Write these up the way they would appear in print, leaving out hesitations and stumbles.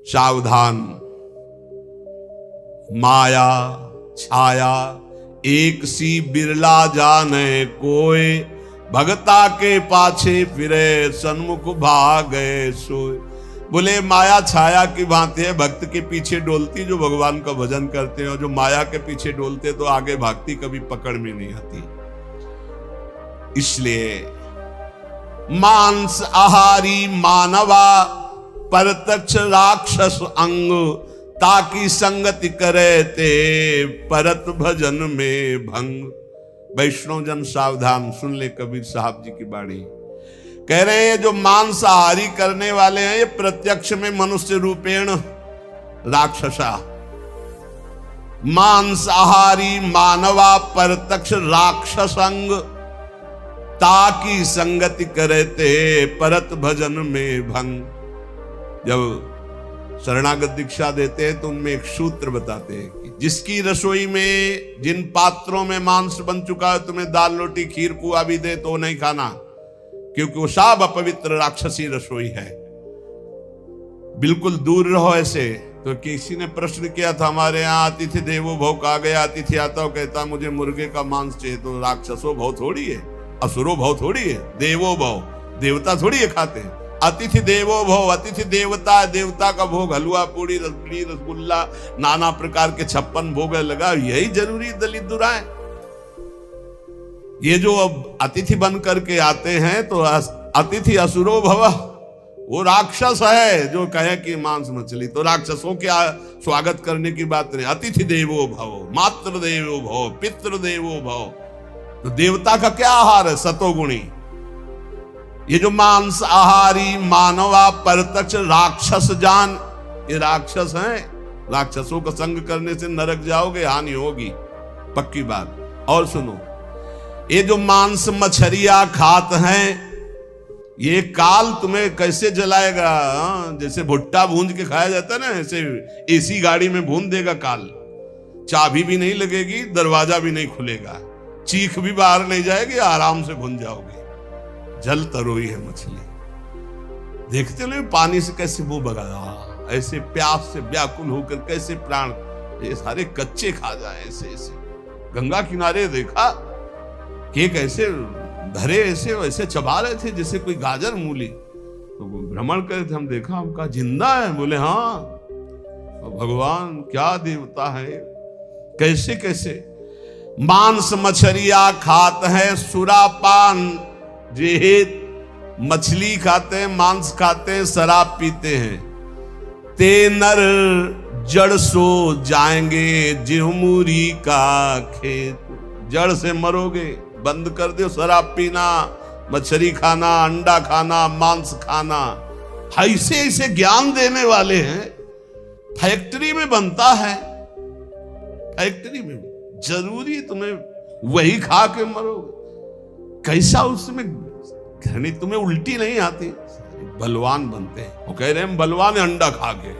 सावधान, माया छाया एक सी बिरला जाने कोय, भगता के पाछे फिरे सन्मुख भागे सोए। बोले माया छाया की भांति है, भक्त के पीछे डोलती जो भगवान का भजन करते हैं, और जो माया के पीछे डोलते तो आगे भागती कभी पकड़ में नहीं आती। इसलिए मांस आहारी मानवा परतक्ष राक्षस अंग, ताकि संगति करे ते परत भजन में भंग। वैष्णव जन सावधान, सुन ले कबीर साहब जी की बाणी। कह रहे हैं जो मांसाहारी करने वाले हैं ये प्रत्यक्ष में मनुष्य रूपेण राक्षसा। मांसाहारी मानवा परतक्ष राक्षसंग, ताकि संगति करे ते परत भजन में भंग। जब शरणागत दीक्षा देते हैं तो उनमें एक सूत्र बताते हैं कि जिसकी रसोई में जिन पात्रों में मांस बन चुका है, तुम्हें दाल रोटी खीर पुआ भी दे तो नहीं खाना, क्योंकि वो सब अपवित्र राक्षसी रसोई है। बिल्कुल दूर रहो ऐसे। तो किसी ने प्रश्न किया था, हमारे यहाँ अतिथि देवो भव कहा गया, अतिथि आता हो कहता मुझे मुर्गे का मांस चाहिए, तो राक्षसो भव थोड़ी है, असुरो भव थोड़ी है, देवो भव देवता थोड़ी है खाते हैं। अतिथि देवो भव, अतिथि देवता है, देवता का भोग हलवा पूड़ी रसगुल्ली रसगुल्ला नाना प्रकार के 56 भोग लगा, यही जरूरी दलित दुराए। ये जो अब अतिथि बन करके आते हैं तो अतिथि असुरो भव, वो राक्षस है जो कहे कि मांस मछली, तो राक्षसों के स्वागत करने की बात नहीं। अतिथि देवो भव, मातृ देवो भव, पितृ देवो भव, तो देवता का क्या आहार है? सतोगुणी। ये जो मांस आहारी मानवा परतक्ष राक्षस जान, ये राक्षस हैं। राक्षसों का संग करने से नरक जाओगे, हानि होगी, पक्की बात। और सुनो, ये जो मांस मछलियां खात हैं, ये काल तुम्हें कैसे जलाएगा? जैसे भुट्टा भूंज के खाया जाता है ना, ऐसे एसी गाड़ी में भून देगा काल। चाबी भी नहीं लगेगी, दरवाजा भी नहीं खुलेगा, चीख भी बाहर नहीं जाएगी, आराम से भून जाओगे। जल तरोई है मछली, देखते हो पानी से कैसे मुंह बगा, ऐसे प्यास से व्याकुल होकर कैसे प्राण, ये सारे कच्चे खा जाए ऐसे ऐसे। गंगा किनारे देखा कि कैसे धरे ऐसे वैसे चबा रहे थे जैसे कोई गाजर मूली। तो भ्रमण करे थे, हम देखा, हम कहा जिंदा है? बोले हाँ। भगवान क्या देवता है, कैसे कैसे। मांस मछलियां खात है सुरापान, जेहेत मछली खाते हैं, मांस खाते हैं, शराब पीते हैं। ते नर जड़ सो जाएंगे जिहमुरी का खेत, जड़ से मरोगे। बंद कर दो शराब पीना, मछली खाना, अंडा खाना, मांस खाना। ऐसे ऐसे ज्ञान देने वाले हैं। फैक्ट्री में बनता है, फैक्ट्री में जरूरी तुम्हें वही खा के मरोगे। कैसा उसमें घृणी, तुम्हें उल्टी नहीं आती? बलवान बनते हैं। वो कह रहे हैं बलवान है, अंडा खा के,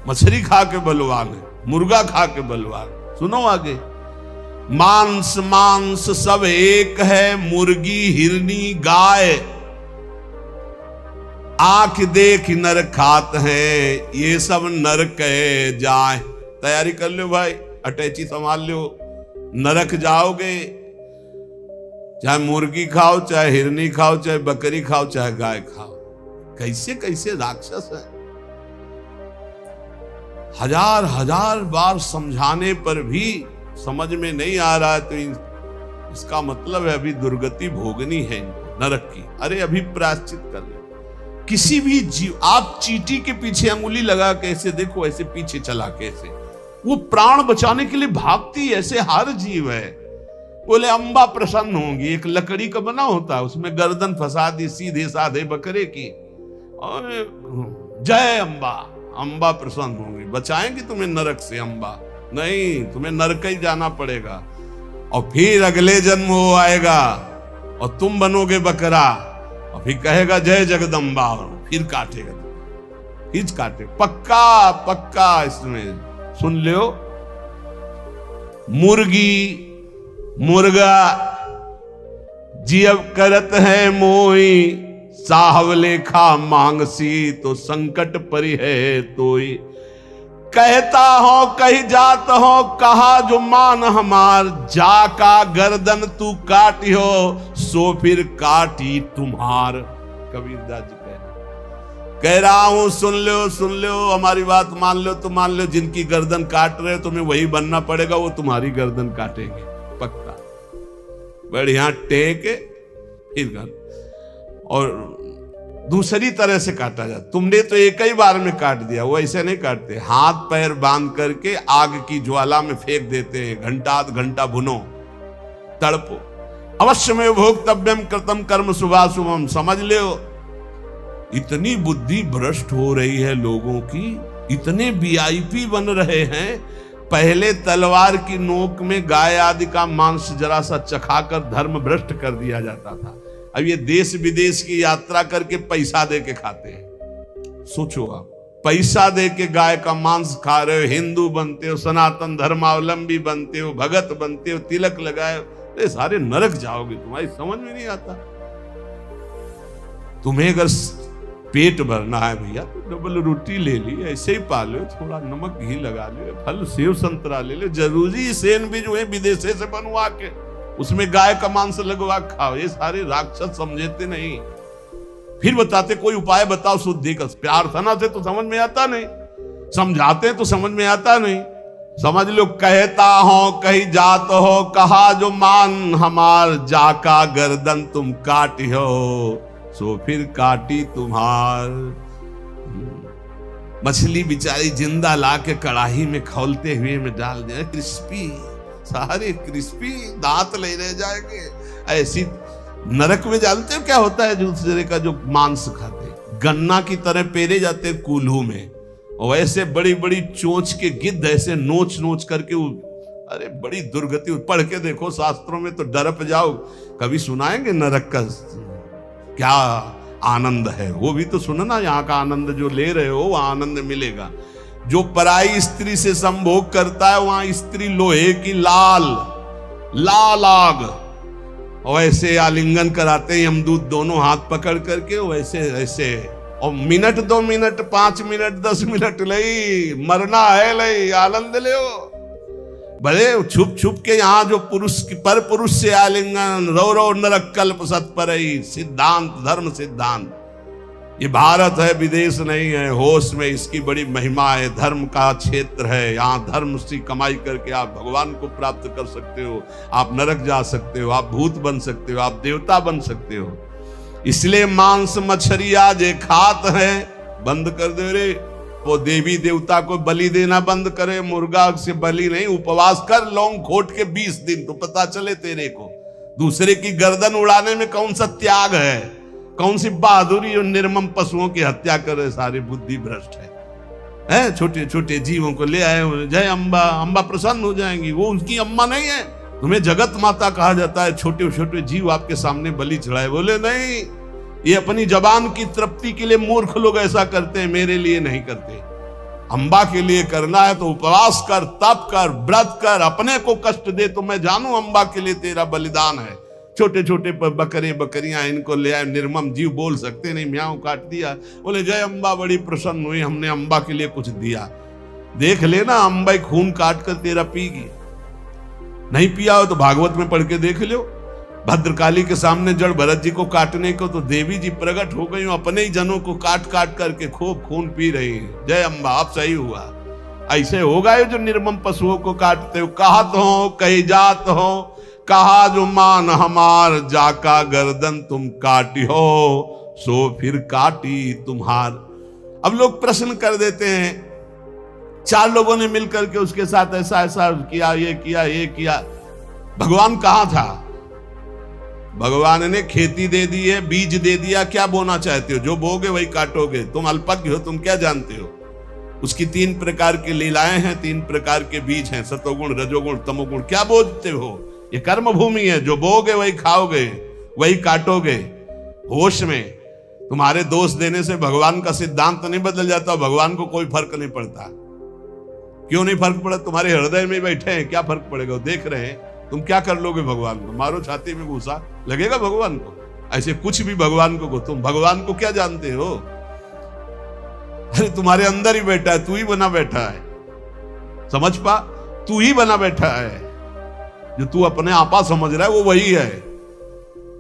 मछली खा के बलवान है, मुर्गा खा के बलवान। सुनो आगे, मांस मांस सब एक है, मुर्गी हिरनी गाय, आंख देख नर खात है, ये सब नर कहे जाए। तैयारी कर लो भाई, अटैची संभाल लो, नरक जाओगे। चाहे मुर्गी खाओ, चाहे हिरनी खाओ, चाहे बकरी खाओ, चाहे गाय खाओ। कैसे कैसे राक्षस है। हजार हजार बार समझाने पर भी समझ में नहीं आ रहा है, तो इसका मतलब है अभी दुर्गति भोगनी है नरक की। अरे अभी प्रायश्चित कर ले। किसी भी जीव, आप चींटी के पीछे अंगुली लगा के ऐसे देखो, ऐसे पीछे चला के ऐसे, वो प्राण बचाने के लिए भागती, ऐसे हर जीव है। बोले अम्बा प्रसन्न होंगी, एक लकड़ी का बना होता है, उसमें गर्दन फंसा दी सीधे साधे बकरे की, और जय अम्बा, अम्बा प्रसन्न होंगी, बचाएंगी तुम्हें नरक से अम्बा। नहीं, तुम्हें नरक ही जाना पड़ेगा, और फिर अगले जन्म वो आएगा और तुम बनोगे बकरा, और फिर कहेगा जय जगदम्बा, और फिर काटेगा, फिर काटे। पक्का पक्का इसमें सुन लो। मुर्गी मुर्गा जियब करत है मोई, साहब लेखा मांगसी तो संकट परि है तोई। कहता हो कही जात हो कहा जो मान हमार, जाका गर्दन तू काटियो सो फिर काटी तुम्हार। कबीरदास जी कह रहा हूं सुन लो हमारी बात मान लो तो मान लो, जिनकी गर्दन काट रहे हो तुम्हें वही बनना पड़ेगा, वो तुम्हारी गर्दन काटेंगे पक्का। बढ़िया टेक फिर कर और दूसरी तरह से काटा जाता। तुमने तो एक ही बार में काट दिया, वो ऐसे नहीं काटते, हाथ पैर बांध करके आग की ज्वाला में फेंक देते हैं, घंटा आध घंटा भुनो तड़पो। अवश्य में भोक्तव्यम कृतम कर्म शुभाशुभम। समझ लो इतनी बुद्धि भ्रष्ट हो रही है लोगों की, इतने वीआईपी बन रहे हैं। पहले तलवार की नोक में गाय आदि का मांस जरा सा चखाकर धर्म भ्रष्ट कर दिया जाता था। अब ये देश विदेश की यात्रा करके पैसा दे के खाते हैं। सोचो आप, पैसा दे के गाय का मांस खा रहे हो, हिंदू बनते हो, सनातन धर्मावलंबी बनते हो, भगत बनते हो, तिलक लगाए हो, ये सारे नरक जाओगे। तुम्हारी समझ में नहीं आता। तुम्हें अगर पेट भरना है भैया तो डबल रोटी ले ली, ऐसे ही पालो, थोड़ा नमक घी लगा लो, फल सेव संतरा ले लो, जरूरी सेन भी जो है विदेशे से बनवा के उसमें गाय का मांस लगवा खाओ। ये सारे राक्षस समझते नहीं। फिर बताते कोई उपाय बताओ शुद्धि का। प्रार्थना से तो समझ में आता नहीं, समझाते तो समझ में आता नहीं। समझ लो कहता हो कही जात हो कहा जो मान हमार, जाका गर्दन तुम काटियो सो फिर काटी तुम्हार। मछली बिचारी जिंदा ला के कड़ाही में खौलते हुए में डाल दिया, क्रिस्पी, सारे क्रिस्पी, दांत ले रह जाएंगे। ऐसी नरक में जानते हो क्या होता है दूसरे का जो मांस खाते, गन्ना की तरह पेरे जाते कूल्हू में, और ऐसे बड़ी बड़ी चोंच के गिद्ध ऐसे नोच नोच करके, अरे बड़ी दुर्गति। पढ़ के देखो शास्त्रों में तो डरप जाओ। कभी सुनाएंगे नरक का क्या आनंद है, वो भी तो सुनना। यहाँ का आनंद जो ले रहे हो वहां आनंद मिलेगा। जो पराई स्त्री से संभोग करता है वहां स्त्री लोहे की लाल आग, और ऐसे आलिंगन कराते हैं यमदूत दोनों हाथ पकड़ करके, वैसे ऐसे, और मिनट 2 मिनट 5 मिनट 10 मिनट लई मरना है, लई आनंद ले। भले छुप छुप के यहाँ जो पुरुष पर पुरुष से आलिंगन, रो नरक कल्प सत्परई, सिद्धांत धर्म सिद्धांत। ये भारत है, विदेश नहीं है। होश में इसकी बड़ी महिमा है। धर्म का क्षेत्र है, यहाँ धर्म से कमाई करके आप भगवान को प्राप्त कर सकते हो, आप नरक जा सकते हो, आप भूत बन सकते हो, आप देवता बन सकते हो। इसलिए मांस मछलियां जे खात है बंद कर दे रे। वो देवी देवता को बलि देना बंद करे, मुर्गा से बलि नहीं। उपवास कर लौंग खोट के 20 दिन, तो पता चले तेरे को दूसरे की गर्दन उड़ाने में कौन सा त्याग है, कौन सी बहादुरी। और निर्मम पशुओं की हत्या करे, सारे बुद्धि भ्रष्ट है। छोटे छोटे जीवों को ले आए, जय अम्बा, अम्बा प्रसन्न हो जाएंगी। वो उनकी अम्मा नहीं है, तुम्हें जगत माता कहा जाता है। छोटे छोटे जीव आपके सामने बलि चढ़ाए, बोले नहीं, ये अपनी जबान की तृप्ति के लिए मूर्ख लोग ऐसा करते हैं, मेरे लिए नहीं करते। अम्बा के लिए करना है तो उपवास कर, तप कर, व्रत कर, अपने को कष्ट दे तो मैं जानू अम्बा के लिए तेरा बलिदान है। छोटे छोटे बकरे बकरियां इनको ले आए, निर्मम जीव बोल सकते नहीं, म्याऊं काट दिया, बोले जय अम्बा बड़ी प्रसन्न हुई, हमने अम्बा के लिए कुछ दिया। देख लेना अम्बा खून काट कर तेरा पीगी। नहीं पिया हो तो भागवत में पढ़ के देख लो। भद्रकाली के सामने जड़ भरत जी को काटने को तो देवी जी प्रकट हो गई, अपने ही जनों को काट काट करके खूब खून पी रही है। जय अम्बा, आप सही हुआ। ऐसे होगा जो निर्मम पशुओं को काटते हो। कहत हो कही जात हो कहा जो मान हमार, जाका गर्दन तुम काटी हो सो फिर काटी तुम्हार। अब लोग प्रश्न कर देते हैं, 4 लोगों ने मिलकर के उसके साथ ऐसा ऐसा किया, ये किया, ये किया। भगवान कहां था? भगवान ने खेती दे दी है, बीज दे दिया, क्या बोना चाहते हो? जो बोगे वही काटोगे। तुम अल्पज्ञ हो, तुम क्या जानते हो? उसकी 3 प्रकार की लीलाएं हैं, 3 प्रकार के बीज हैं, सतोगुण रजोगुण तमोगुण। क्या बोलते हो? ये कर्म भूमि है, जो बोगे वही खाओगे, वही काटोगे। होश में तुम्हारे दोष देने से भगवान का सिद्धांत नहीं बदल जाता, भगवान को कोई फर्क नहीं पड़ता। क्यों नहीं फर्क पड़ा? तुम्हारे हृदय में बैठे हैं, क्या फर्क पड़ेगा? देख रहे हैं, तुम क्या कर लोगे भगवान को? मारो छाती में घुसा, लगेगा भगवान को? ऐसे कुछ भी भगवान को तुम भगवान को क्या जानते हो? अरे तुम्हारे अंदर ही बैठा है, तू ही बना बैठा है। समझ पा, तू ही बना बैठा है। जो तू अपने आपा समझ रहा है वो वही है।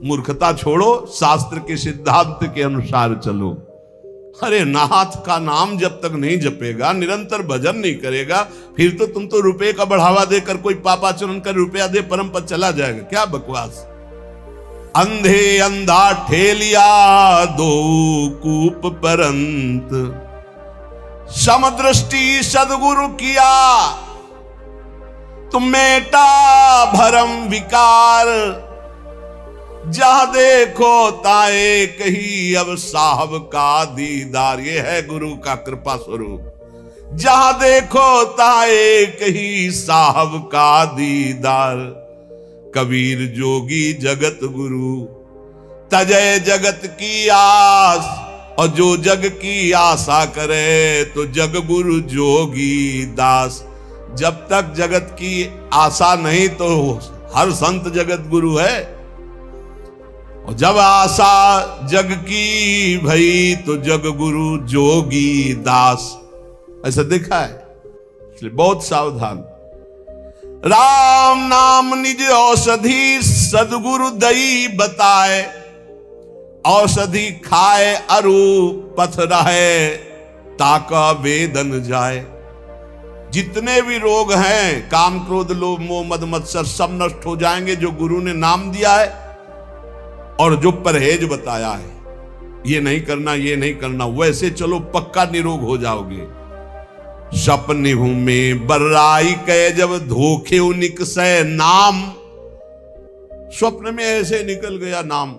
मूर्खता छोड़ो, शास्त्र के सिद्धांत के अनुसार चलो। अरे नाथ का नाम जब तक नहीं जपेगा, निरंतर भजन नहीं करेगा, फिर तो तुम तो रुपए का बढ़ावा देकर कोई पापाचरण कर रुपया दे परम पद चला जाएगा। क्या बकवास। अंधे अंधा ठेलिया दो कूप परंत, समदृष्टि सदगुरु किया तुम मेटा भरम विकार। जहां देखो ताए कही अब साहब का दीदार। ये है गुरु का कृपा स्वरूप। जहां देखो ताए कही साहब का दीदार। कबीर जोगी जगत गुरु तजय जगत की आस। और जो जग की आशा करे तो जग गुरु जोगी दास। जब तक जगत की आशा नहीं तो हर संत जगत गुरु है। और जब आशा जग की भई तो जग गुरु जोगी दास। ऐसा देखा है, इसलिए बहुत सावधान। राम नाम निज औषधि सदगुरु दई बताए। औषधि खाए अरु पथ रहे ताका वेदन जाए। जितने भी रोग हैं, काम क्रोध लोभ मोह मद मत्सर, सब नष्ट हो जाएंगे जो गुरु ने नाम दिया है और जो परहेज बताया है। ये नहीं करना, ये नहीं करना, वैसे चलो पक्का निरोग हो जाओगे। सपने में बर्राई कहे जब धोखे निकसे नाम। स्वप्न में ऐसे निकल गया नाम।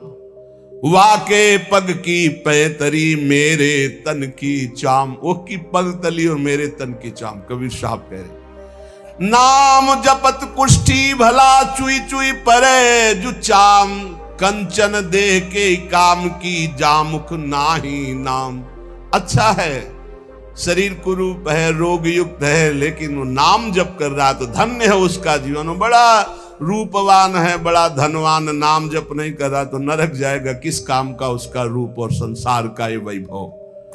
वाके पग की पैतरी मेरे तन की चाम। वो की पग तली और मेरे तन की चाम। कबीर साहब कह रहे, नाम जपत कुष्ठी भला चुई चुई परे जु चाम। कंचन दे के काम की जामुख नाही नाम। अच्छा है, शरीर कुरूप है, रोग युक्त है, लेकिन वो नाम जप कर रहा तो धन्य है उसका जीवन। बड़ा रूपवान है, बड़ा धनवान, नाम जप नहीं कर रहा तो नरक जाएगा। किस काम का उसका रूप और संसार का ये वैभव।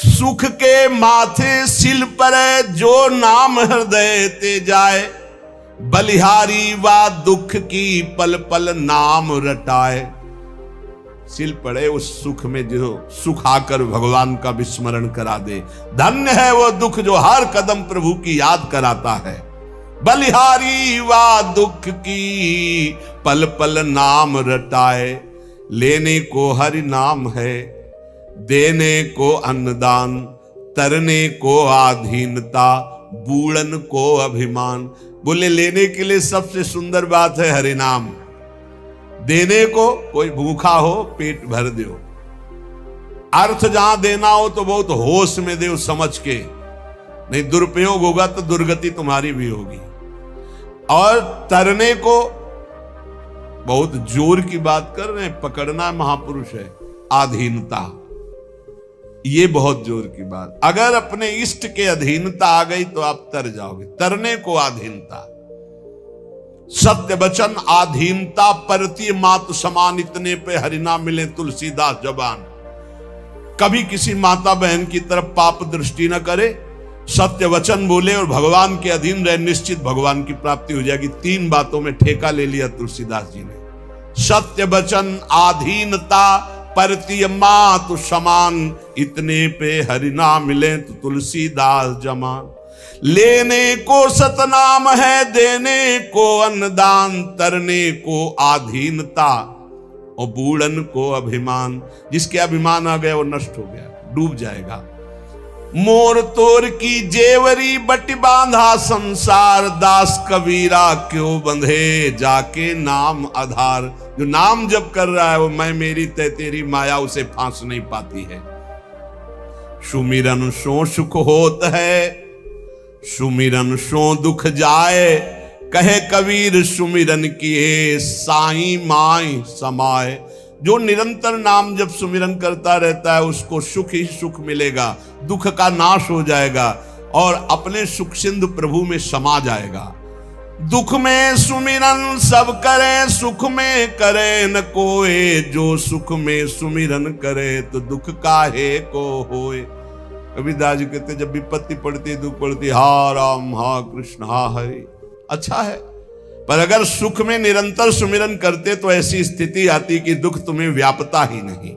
सुख के माथे सिल पर जो नाम हृदय ते जाए। बलिहारी वा दुख की पल पल नाम रटाए। सिल पड़े उस सुख में जो सुख आकर भगवान का विस्मरण करा दे। धन्य है वो दुख जो हर कदम प्रभु की याद कराता है। बलिहारी वा दुख की पल पल नाम रटाए। लेने को हरि नाम है, देने को अन्नदान। तरने को आधीनता, बूढ़न को अभिमान। बोले लेने के लिए सबसे सुंदर बात है हरि नाम। देने को कोई भूखा हो पेट भर दो। अर्थ जहां देना हो तो बहुत होश में दो, समझ के, नहीं दुरुपयोग होगा तो दुर्गति तुम्हारी भी होगी। और तरने को बहुत जोर की बात कर रहे हैं, पकड़ना महापुरुष है। आधीनता, ये बहुत जोर की बात। अगर अपने इष्ट के अधीनता आ गई तो आप तर जाओगे। तरने को आधीनता। सत्य वचन आधीनता परती मात समान। इतने पे हरिना मिले तुलसीदास जबान। कभी किसी माता बहन की तरफ पाप दृष्टि न करे, सत्य वचन बोले और भगवान के अधीन रहे, निश्चित भगवान की प्राप्ति हो जाएगी। 3 बातों में ठेका ले लिया तुलसीदास जी ने। सत्य वचन, आधीनता, परती मातु समान। इतने पे हरिना मिले तो तुलसीदास जमान। लेने को सतनाम है, देने को अन्नदान। तरने को आधीनता और बूढ़न को अभिमान। जिसके अभिमान आ गया वो नष्ट हो गया, डूब जाएगा। मोर तोर की जेवरी बट बांधा संसार। दास कबीरा क्यों बंधे जाके नाम आधार। जो नाम जप कर रहा है वो मैं मेरी तय तेरी माया उसे फांस नहीं पाती है। सुमिरन सो सुख होत है, सुमिरन सो दुख जाए। कहे कबीर सुमिरन किए साईं माई समाए। जो निरंतर नाम जब सुमिरन करता रहता है उसको सुख ही सुख मिलेगा, दुख का नाश हो जाएगा और अपने सुख सिंधु प्रभु में समा जाएगा। दुख में सुमिरन सब करे, सुख में करे न कोई। जो सुख में सुमिरन करे तो दुख काहे को होए। कबीरदास जी कहते जब विपत्ति पड़ती, दुख पड़ती, हा राम हा कृष्ण हा हरि, अच्छा है। पर अगर सुख में निरंतर सुमिरन करते तो ऐसी स्थिति आती कि दुख तुम्हें व्यापता ही नहीं।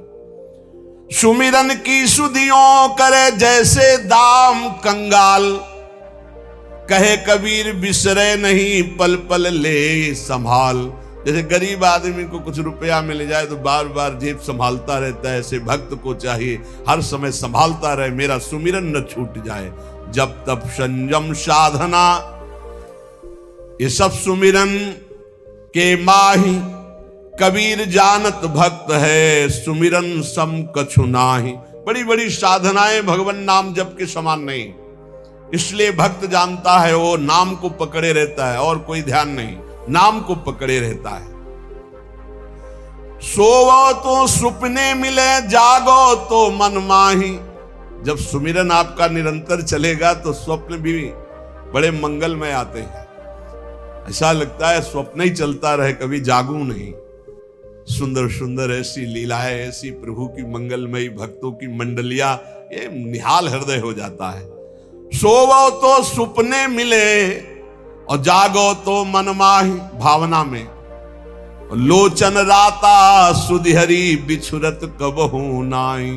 सुमिरन की सुधियों करे जैसे दाम कंगाल। कहे कबीर बिसरे नहीं पल पल ले संभाल। जैसे गरीब आदमी को कुछ रुपया मिल जाए तो बार बार जेब संभालता रहता है, ऐसे भक्त को चाहिए हर समय संभालता रहे, मेरा सुमिरन न छूट जाए। जब तब संयम साधना, ये सब सुमिरन के माही। कबीर जानत भक्त है, सुमिरन सम कछु नाही। बड़ी बड़ी साधनाएं भगवान नाम जप के समान नहीं, इसलिए भक्त जानता है वो नाम को पकड़े रहता है और कोई ध्यान नहीं, नाम को पकड़े रहता है। सोवो तो सुपने मिले, जागो तो मन माही। जब सुमिरन आपका निरंतर चलेगा तो स्वप्न भी बड़े मंगलमय आते हैं। ऐसा लगता है स्वप्न ही चलता रहे, कभी जागू नहीं। सुंदर सुंदर ऐसी लीलाएं, ऐसी प्रभु की मंगलमयी भक्तों की मंडलियां, ये निहाल हृदय हो जाता है। सोवो तो सुपने मिले और जागो तो मन माही। भावना में लोचन राता सुधिहरी बिछुरत कबहू नाई।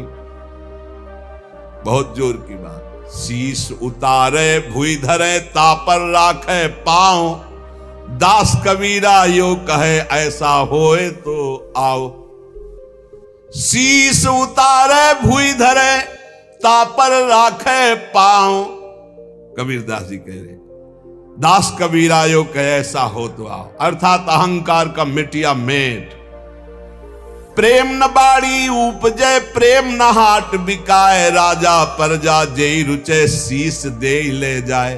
बहुत जोर की बात। शीश उतारे भुई धरे, तापर राखे पांव। दास कबीरा यो कहे ऐसा होए तो आओ। शीश उतारे भुई धरे, तापर राखे पांव। कबीरदास जी कह रहे दास कबीरा यो कहे ऐसा हो तो आओ। अर्थात अहंकार का मिटिया मेट। प्रेम न बाड़ी उपजे, प्रेम न हाट बिकाए। राजा परजा जेई रुचे, शीश दे ले जाए।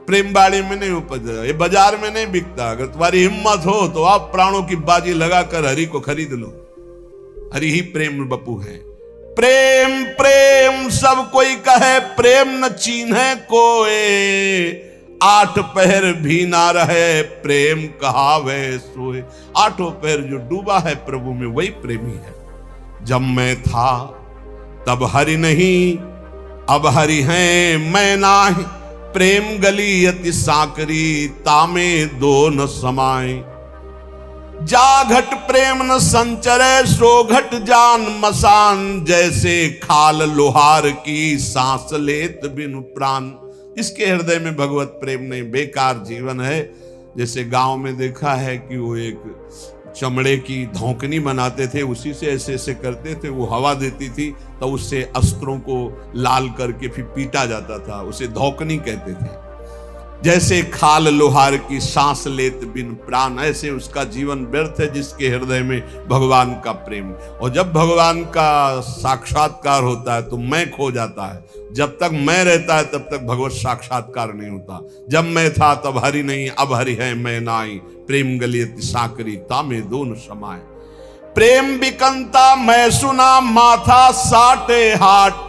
प्रेम बाड़ी में नहीं उपज, ये बाजार में नहीं बिकता। अगर तुम्हारी हिम्मत हो तो आप प्राणों की बाजी लगाकर हरि को खरीद लो। हरि ही प्रेम बपू है। प्रेम प्रेम सब कोई कहे, प्रेम न चीन्हे कोई। आठ पहर भी ना रहे, प्रेम कहावे सोए। आठों पहर जो डूबा है प्रभु में वही प्रेमी है। जब मैं था तब हरि नहीं, अब हरि हैं मैं नाही। प्रेम गली अति साकरी, तामे दो न समाए। जा घट प्रेम न संचरे, सो घट जान मसान। जैसे खाल लोहार की, सांस लेत बिनु प्राण। इसके हृदय में भगवत प्रेम नहीं, बेकार जीवन है। जैसे गांव में देखा है कि वो एक चमड़े की धौकनी बनाते थे, उसी से ऐसे ऐसे करते थे, वो हवा देती थी तो उससे अस्त्रों को लाल करके फिर पीटा जाता था, उसे धौकनी कहते थे। जैसे खाल लोहार की, सांस लेत बिन प्राण। ऐसे उसका जीवन व्यर्थ है जिसके हृदय में भगवान का प्रेम। और जब भगवान का साक्षात्कार होता है तो मैं खो जाता है। जब तक मैं रहता है तब तक भगवत साक्षात्कार नहीं होता। जब मैं था तब हरि नहीं, अब हरि है मैं नाई। प्रेम गली अति साकरी, तामे दोनों समाए। प्रेम बिकंता मैं सुना, माथा साटे हाट।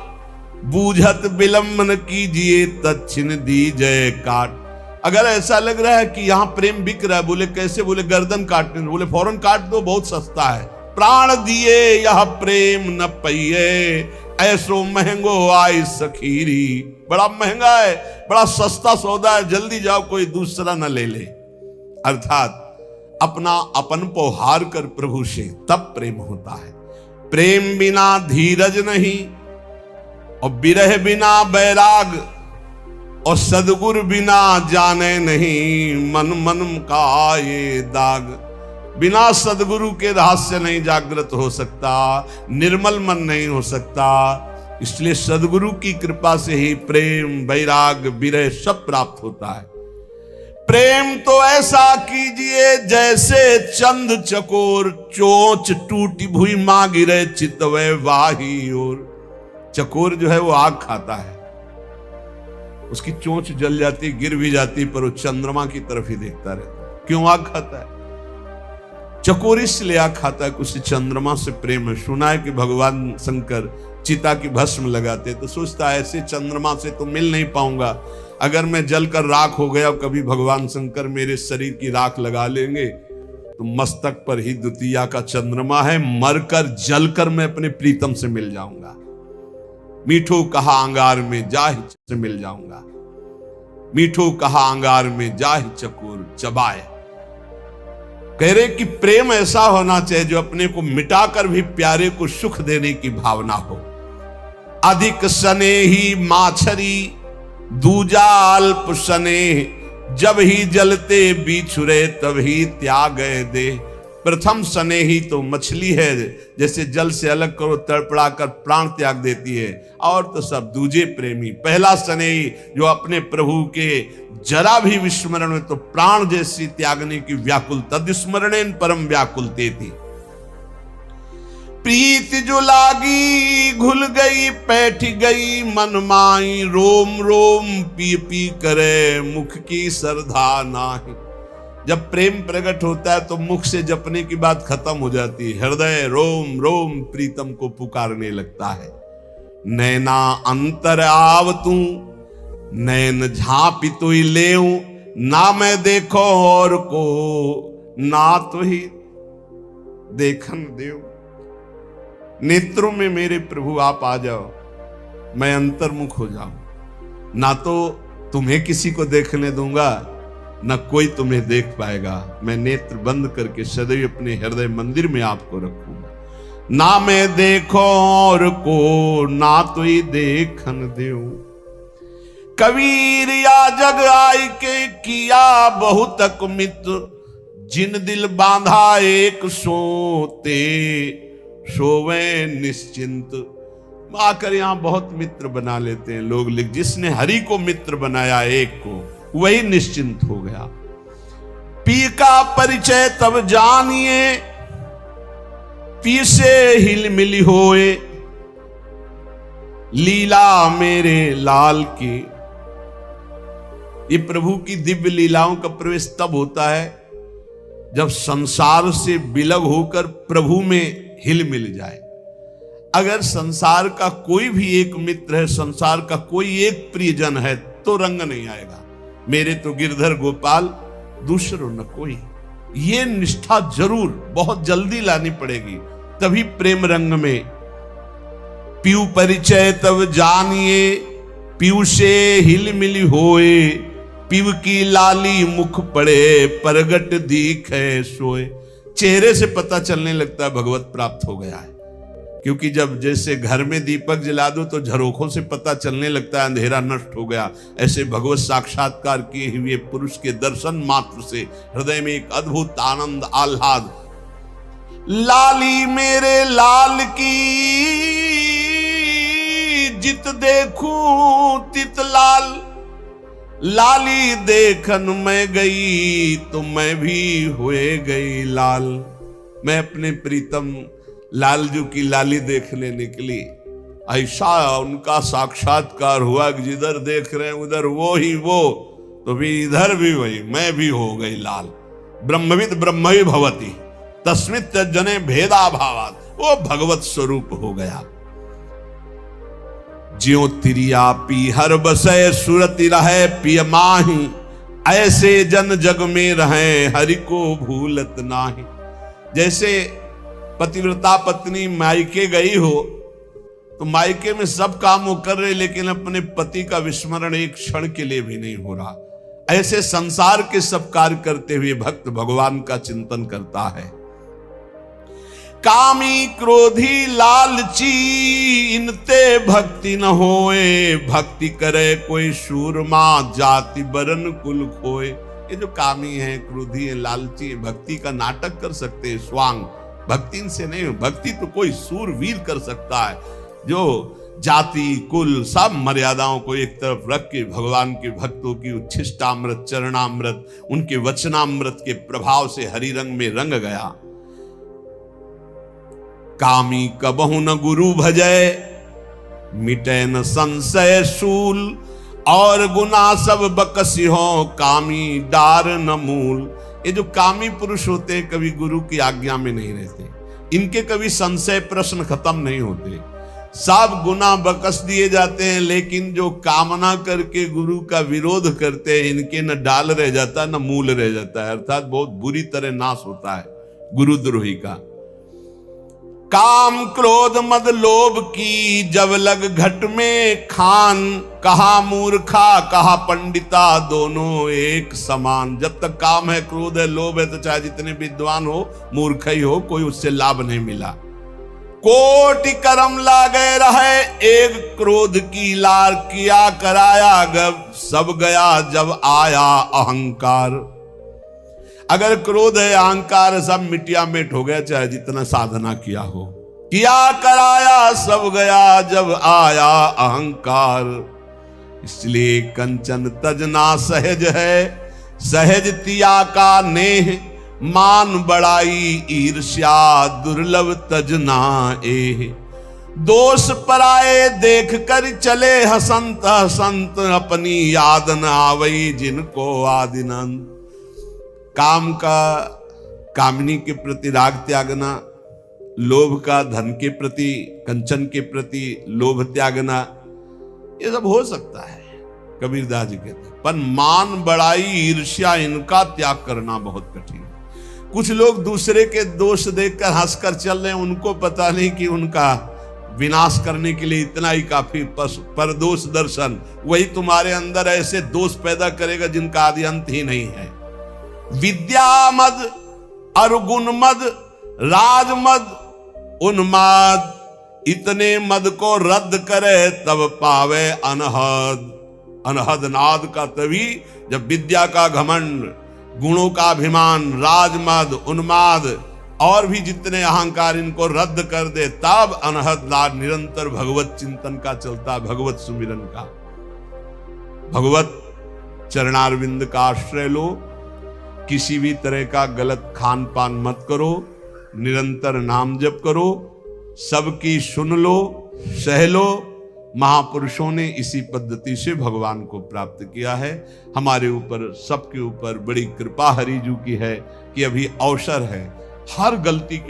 बूझत विलंबन कीजिए, तच्छिन दीजिए काट। अगर ऐसा लग रहा है कि यहां प्रेम बिक रहा है, बोले कैसे? बोले गर्दन काटने, बोले फौरन काट दो, बहुत सस्ता है। प्राण दिए यह प्रेम न पइए, ऐसो महंगो आई सखीरी। बड़ा महंगा है, बड़ा सस्ता सौदा है, जल्दी जाओ कोई दूसरा न ले ले। अर्थात अपना अपन को हार कर प्रभु से तब प्रेम होता है। प्रेम बिना धीरज नहीं, और विरह बिना बैराग, और सदगुरु बिना जाने नहीं। मन मन का ये दाग। बिना सदगुरु के रहस्य नहीं जागृत हो सकता, निर्मल मन नहीं हो सकता। इसलिए सदगुरु की कृपा से ही प्रेम, वैराग, विरह सब प्राप्त होता है। प्रेम तो ऐसा कीजिए जैसे चंद चकोर। चोंच टूटी भुई मां गिरे, चितवे वाही ओर। चकोर जो है वो आग खाता है, उसकी चोंच जल जाती, गिर भी जाती, पर वो चंद्रमा की तरफ ही देखता रहता है। क्यों आग खाता है? चकोर इसलिए आग खाता है कि उसे चंद्रमा से प्रेम है। सुना है कि भगवान शंकर चिता की भस्म लगाते तो सोचता है ऐसे चंद्रमा से तो मिल नहीं पाऊंगा, अगर मैं जलकर राख हो गया, कभी भगवान शंकर मेरे शरीर की राख लगा लेंगे तो मस्तक पर ही द्वितीया का चंद्रमा है, मरकर जलकर मैं अपने प्रीतम से मिल जाऊंगा। मीठो कहा अंगार में जाहि से मिल जाऊंगा, मीठो कहा अंगार में जाहि चकोर चबाए। कह रहे कि प्रेम ऐसा होना चाहिए जो अपने को मिटाकर भी प्यारे को सुख देने की भावना हो। अधिक स्नेही माछरी दूजा अल्प स्नेह, जब ही जलते बिछुरे तब ही त्याग दे। प्रथम स्नेही तो मछली है, जैसे जल से अलग करो तड़पड़ा कर प्राण त्याग देती है, और तो सब दूजे प्रेमी। पहला स्नेही जो अपने प्रभु के जरा भी विस्मरण में तो प्राण जैसी त्यागने की व्याकुल, तद्स्मरणेन परम व्याकुलते थी। प्रीत जो लागी घुल गई बैठ गई मन माई, रोम रोम पी पी करे मुख की श्रद्धा नाही। जब प्रेम प्रकट होता है तो मुख से जपने की बात खत्म हो जाती है, हृदय रोम रोम प्रीतम को पुकारने लगता है। नैना अंतर आव तू नैन झांपी तो ही ले, ना मैं देखो और को ना तो ही देखन देव। नेत्रों में मेरे प्रभु आप आ जाओ, मैं अंतर्मुख हो जाऊं, ना तो तुम्हें किसी को देखने दूंगा, न कोई तुम्हें देख पाएगा। मैं नेत्र बंद करके सदैव अपने हृदय मंदिर में आपको रखूंगा। ना मैं देखो और को ना तो ही देखन देऊ। कबीर या जग आई के किया बहुतक मित्र, जिन दिल बांधा एक सोते सोवे निश्चिंत। आकर यहां बहुत मित्र बना लेते हैं लोग लिख, जिसने हरि को मित्र बनाया एक को, वही निश्चिंत हो गया। पी का परिचय तब जानिए, पी से हिल मिली होए, लीला मेरे लाल की। ये प्रभु की दिव्य लीलाओं का प्रवेश तब होता है जब संसार से बिलग होकर प्रभु में हिल मिल जाए। अगर संसार का कोई भी एक मित्र है, संसार का कोई एक प्रियजन है, तो रंग नहीं आएगा। मेरे तो गिरधर गोपाल दूसरों न कोई, ये निष्ठा जरूर बहुत जल्दी लानी पड़ेगी, तभी प्रेम रंग में। पीऊ परिचय तब जानिए, पीऊ से हिल मिली होए, पीव की लाली मुख पड़े परगट दिखे सोए। चेहरे से पता चलने लगता है भगवत प्राप्त हो गया है, क्योंकि जब जैसे घर में दीपक जला दो तो झरोखों से पता चलने लगता है अंधेरा नष्ट हो गया, ऐसे भगवत साक्षात्कार किए हुए पुरुष के दर्शन मात्र से हृदय में एक अद्भुत आनंद आह्लाद। लाली मेरे लाल की जित देखूं तित लाल, लाली देखन मैं गई तो मैं भी हुए गई लाल। मैं अपने प्रीतम लालजू की लाली देखने निकली, ऐसा उनका साक्षात्कार हुआ कि जिधर देख रहे हैं उधर वो ही वो, तो भी इधर भी वही, मैं भी हो गई लाल। ब्रह्मविद ब्रह्मवि भवति तस्मित् जने भेदा भावात, वो भगवत स्वरूप हो गया। ज्यों तिरिया पी हर बसय सुरति रहे पिय माही, ऐसे जन जग में रहे हरि को भूलत नाही। जैसे पतिव्रता पत्नी मायके गई हो तो मायके में सब काम वो कर रहे, लेकिन अपने पति का विस्मरण एक क्षण के लिए भी नहीं हो रहा, ऐसे संसार के सब कार्य करते हुए भक्त भगवान का चिंतन करता है। कामी क्रोधी लालची इनते भक्ति न होए, भक्ति करे कोई सूरमा जाति बरन कुल खोए। ये जो कामी है, क्रोधी है, लालची है, भक्ति का नाटक कर सकते हैं स्वांग, भक्ति इनसे नहीं हो। भक्ति तो कोई सूरवीर कर सकता है, जो जाति कुल सब मर्यादाओं को एक तरफ रख के भगवान के भक्तों की उच्छिष्टामृत चरणामृत उनके वचनामृत के प्रभाव से हरि रंग में रंग गया। कामी कबहु न गुरु भजय, मिटे न संशय सूल, और गुना सब बकसी हो कामी डार न मूल। ये जो कामी पुरुष होते हैं कभी गुरु की आज्ञा में नहीं रहते, इनके कभी संशय प्रश्न खत्म नहीं होते। सब गुनाह बख्श दिए जाते हैं, लेकिन जो कामना करके गुरु का विरोध करते हैं इनके न डाल रह जाता न मूल रह जाता है, अर्थात बहुत बुरी तरह नाश होता है गुरुद्रोही का। काम क्रोध मद लोभ की जब लग घट में खान, कहा मूर्खा कहा पंडिता दोनों एक समान। जब तक काम है, क्रोध है, लोभ है, तो चाहे जितने विद्वान हो मूर्ख ही हो, कोई उससे लाभ नहीं मिला। कोटि कर्म लागे रहे एक क्रोध की लार, किया कराया गब सब गया जब आया अहंकार। अगर क्रोध है, अहंकार है, सब मिटिया मिट हो गया, चाहे जितना साधना किया हो। किया कराया सब गया जब आया अहंकार। इसलिए कंचन तजना सहज है, सहज तिया का नेह, मान बड़ाई ईर्ष्या दुर्लभ तजना एह। दोष पराए देख कर चले हसंत हसंत, अपनी याद न आवई जिनको आदिनंत। काम का कामिनी के प्रति राग त्यागना, लोभ का धन के प्रति, कंचन के प्रति लोभ त्यागना, ये सब हो सकता है, कबीरदास जी कहते हैं। पर मान बड़ाई ईर्ष्या इनका त्याग करना बहुत कठिन है। कुछ लोग दूसरे के दोष देखकर हंसकर चल रहे हैं, उनको पता नहीं कि उनका विनाश करने के लिए इतना ही काफी। पर दोष दर्शन वही तुम्हारे अंदर ऐसे दोष पैदा करेगा जिनका आदि अंत ही नहीं है। विद्या मद अरुगुण मद राजमद उन्माद, इतने मद को रद्द करे तब पावे अनहद। अनहद नाद का तभी जब विद्या का घमंड, गुणों का अभिमान, राजमद, उन्माद और भी जितने अहंकार, इनको रद्द कर दे, तब अनहद नाद निरंतर भगवत चिंतन का चलता, भगवत सुमिरन का। भगवत चरणारविंद का आश्रय लो, किसी भी तरह का गलत खान पान मत करो, निरंतर नाम जप करो, सबकी सुन लो, सह लो। महापुरुषों ने इसी पद्धति से भगवान को प्राप्त किया है। हमारे ऊपर, सबके ऊपर बड़ी कृपा हरिजू की है कि अभी अवसर है हर गलती की